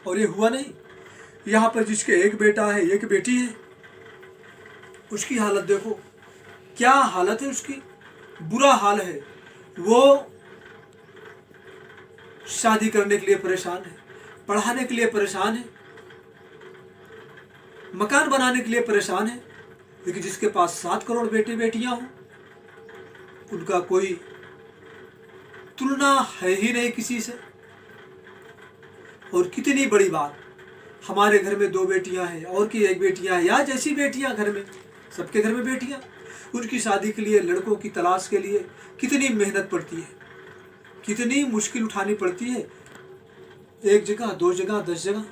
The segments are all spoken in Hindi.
और ये हुआ नहीं। यहाँ पर जिसके एक बेटा है एक बेटी है, उसकी हालत देखो, क्या हालत है उसकी, बुरा हाल है। वो शादी करने के लिए परेशान है, पढ़ाने के लिए परेशान है, मकान बनाने के लिए परेशान है। लेकिन जिसके पास 7 करोड़ बेटे बेटियां हों, उनका कोई तुलना है ही नहीं किसी से। और कितनी बड़ी बात, हमारे घर में 2 बेटियां हैं और की 1 बेटियां हैं, या जैसी बेटियां घर में, सबके घर में बेटियां, उनकी शादी के लिए, लड़कों की तलाश के लिए कितनी मेहनत पड़ती है, कितनी मुश्किल उठानी पड़ती है, 1 जगह 2 जगह 10 जगह।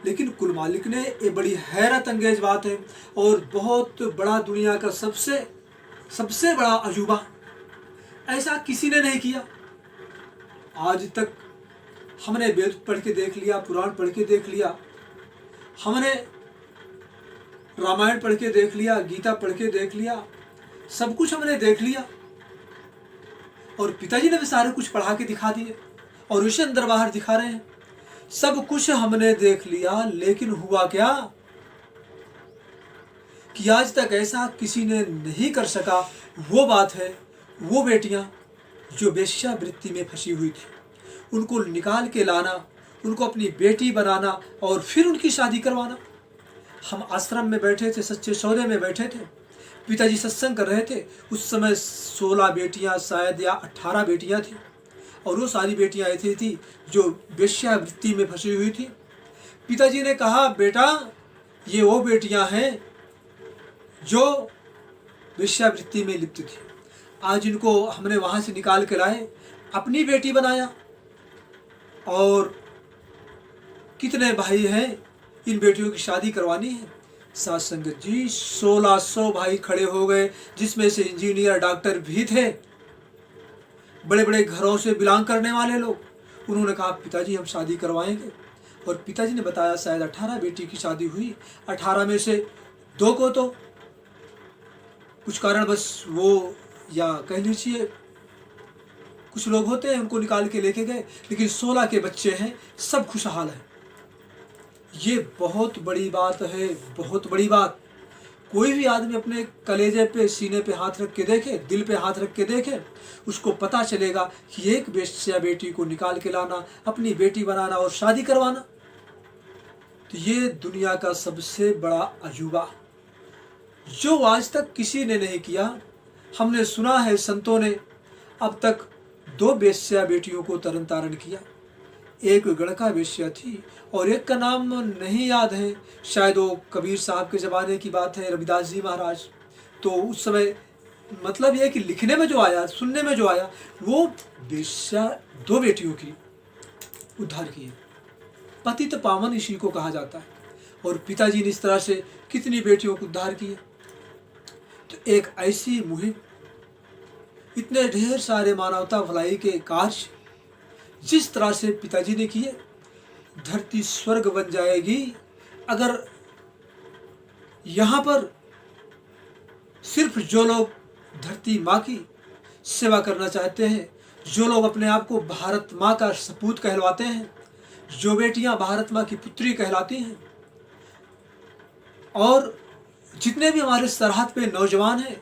लेकिन कुल मालिक ने, ये बड़ी हैरत अंगेज बात है और बहुत बड़ा, दुनिया का सबसे बड़ा अजूबा, ऐसा किसी ने नहीं किया आज तक। हमने वेद पढ़ के देख लिया, पुराण पढ़ के देख लिया, हमने रामायण पढ़ के देख लिया, गीता पढ़ के देख लिया, सब कुछ हमने देख लिया। और पिताजी ने भी सारे कुछ पढ़ा के दिखा दिए और उसे अंदर बाहर दिखा रहे हैं। सब कुछ हमने देख लिया, लेकिन हुआ क्या कि आज तक ऐसा किसी ने नहीं कर सका। वो बात है, वो बेटियां जो वेश्यावृत्ति में फंसी हुई थी, उनको निकाल के लाना, उनको अपनी बेटी बनाना और फिर उनकी शादी करवाना। हम आश्रम में बैठे थे, सच्चे सौदे में बैठे थे, पिताजी सत्संग कर रहे थे। उस समय 16 बेटियां शायद या 18 बेटियां थी, और वो सारी बेटियां ऐसी थी जो वेश्यावृत्ति में फंसी हुई थी। पिताजी ने कहा, बेटा ये वो बेटियां हैं जो वेश्यावृत्ति में लिप्त थी, आज इनको हमने वहाँ से निकाल के लाए, अपनी बेटी बनाया। और कितने भाई हैं, इन बेटियों की शादी करवानी है। साथ संगत जी 1600 भाई खड़े हो गए, जिसमें से इंजीनियर डॉक्टर भी थे, बड़े बड़े घरों से बिलोंग करने वाले लोग। उन्होंने कहा पिताजी हम शादी करवाएंगे। और पिताजी ने बताया शायद 18 बेटी की शादी हुई, 18 में से 2 को तो कुछ कारण बस वो, या कह लीजिए कुछ लोग होते हैं उनको निकाल के लेके गए, लेकिन 16 के बच्चे हैं, सब खुशहाल हैं। ये बहुत बड़ी बात है, बहुत बड़ी बात। कोई भी आदमी अपने कलेजे पे, सीने पे हाथ रख के देखे, दिल पे हाथ रख के देखे, उसको पता चलेगा कि एक वेश्या बेटी को निकाल के लाना, अपनी बेटी बनाना और शादी करवाना, तो ये दुनिया का सबसे बड़ा अजूबा, जो आज तक किसी ने नहीं किया। हमने सुना है संतों ने अब तक 2 वेश्या बेटियों को तरन तारण किया। एक गणका वेश्या थी और एक का नाम नहीं याद है, शायद वो कबीर साहब के ज़माने की बात है, रविदास जी महाराज। तो उस समय मतलब ये कि लिखने में जो आया, सुनने में जो आया, वो वेश्या 2 बेटियों की उद्धार की है। पतित पावन इसी को कहा जाता है। और पिताजी ने इस तरह से कितनी बेटियों को उद्धार किए। तो एक ऐसी मुहिम, इतने ढेर सारे मानवता भलाई के कार्य जिस तरह से पिताजी ने किए, धरती स्वर्ग बन जाएगी अगर यहाँ पर सिर्फ जो लोग धरती माँ की सेवा करना चाहते हैं, जो लोग अपने आप को भारत माँ का सपूत कहलवाते हैं, जो बेटियाँ भारत माँ की पुत्री कहलाती हैं, और जितने भी हमारे सरहद पे नौजवान हैं,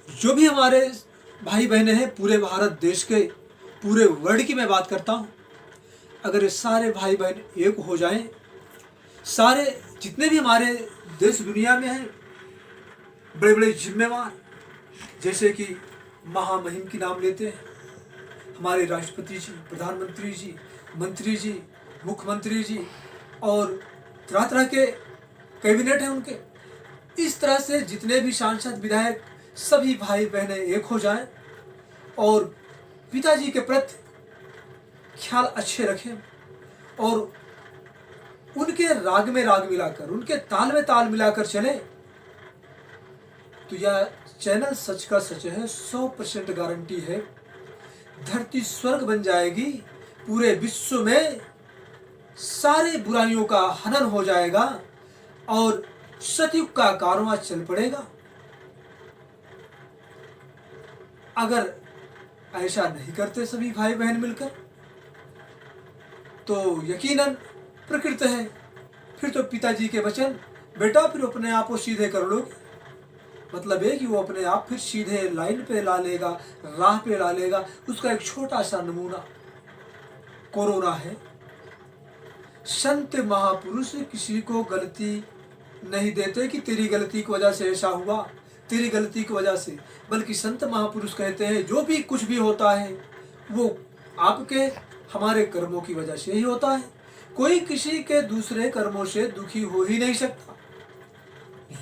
जो भी हमारे भाई बहनें हैं, पूरे भारत देश के, पूरे वर्ल्ड की मैं बात करता हूँ, अगर ये सारे भाई बहन एक हो जाएं, सारे जितने भी हमारे देश दुनिया में हैं बड़े बड़े जिम्मेवार, जैसे कि महामहिम की नाम लेते हैं, हमारे राष्ट्रपति जी, प्रधानमंत्री जी, मंत्री जी, मुख्यमंत्री जी, और तरह तरह के कैबिनेट हैं उनके, इस तरह से जितने भी सांसद विधायक, सभी भाई बहनें एक हो जाएं और पिताजी के प्रति ख्याल अच्छे रखें और उनके राग में राग मिलाकर, उनके ताल में ताल मिलाकर चले, तो यह चैनल सच का सच है, 100% गारंटी है, धरती स्वर्ग बन जाएगी। पूरे विश्व में सारे बुराइयों का हनन हो जाएगा और सतयुग का कारवां चल पड़ेगा। अगर ऐसा नहीं करते सभी भाई बहन मिलकर, तो यकीनन प्रकृति है, फिर तो पिताजी के वचन बेटा फिर अपने आप को सीधे कर लोगे, मतलब है कि वो अपने आप फिर सीधे लाइन पे ला लेगा, राह पे ला लेगा। उसका एक छोटा सा नमूना कोरोना है। संत महापुरुष किसी को गलती नहीं देते कि तेरी गलती की वजह से ऐसा हुआ, तेरी गलती की वजह से, बल्कि संत महापुरुष कहते हैं जो भी कुछ भी होता है वो आपके हमारे कर्मों की वजह से ही होता है। कोई किसी के दूसरे कर्मों से दुखी हो ही नहीं सकता।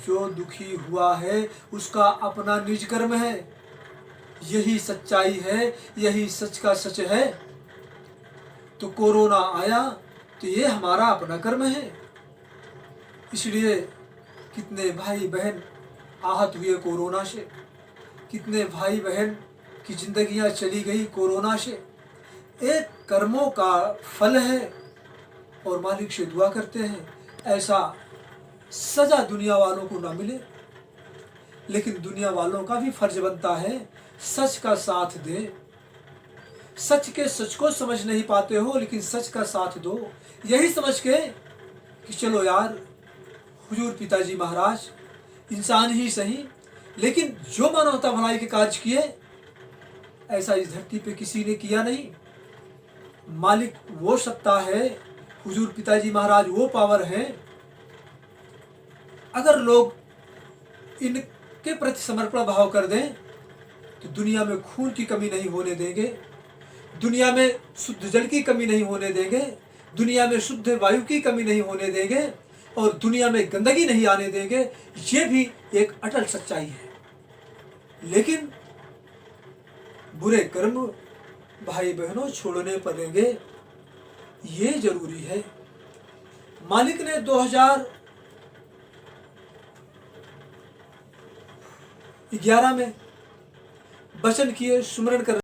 जो दुखी हुआ है उसका अपना निज कर्म है। यही सच्चाई है, यही सच का सच है। तो कोरोना आया तो ये हमारा अपना कर्म है। इसलिए कितने भाई बहन आहत हुए कोरोना से, कितने भाई बहन की जिंदगियां चली गई कोरोना से। एक कर्मों का फल है और मालिक से दुआ करते हैं ऐसा सजा दुनिया वालों को ना मिले, लेकिन दुनिया वालों का भी फर्ज बनता है सच का साथ दे। सच के सच को समझ नहीं पाते हो, लेकिन सच का साथ दो, यही समझ के कि चलो यार हुजूर पिताजी महाराज इंसान ही सही, लेकिन जो मानवता भलाई के कार्य किए ऐसा इस धरती पे किसी ने किया नहीं। मालिक वो सत्ता है, हुजूर पिताजी महाराज वो पावर है। अगर लोग इनके प्रति समर्पण भाव कर दें तो दुनिया में खून की कमी नहीं होने देंगे, दुनिया में शुद्ध जल की कमी नहीं होने देंगे, दुनिया में शुद्ध वायु की कमी नहीं होने देंगे और दुनिया में गंदगी नहीं आने देंगे। ये भी एक अटल सच्चाई है। लेकिन बुरे कर्म भाई बहनों छोड़ने पड़ेंगे, ये जरूरी है। मालिक ने 2011 में वचन किए, सुमरण कर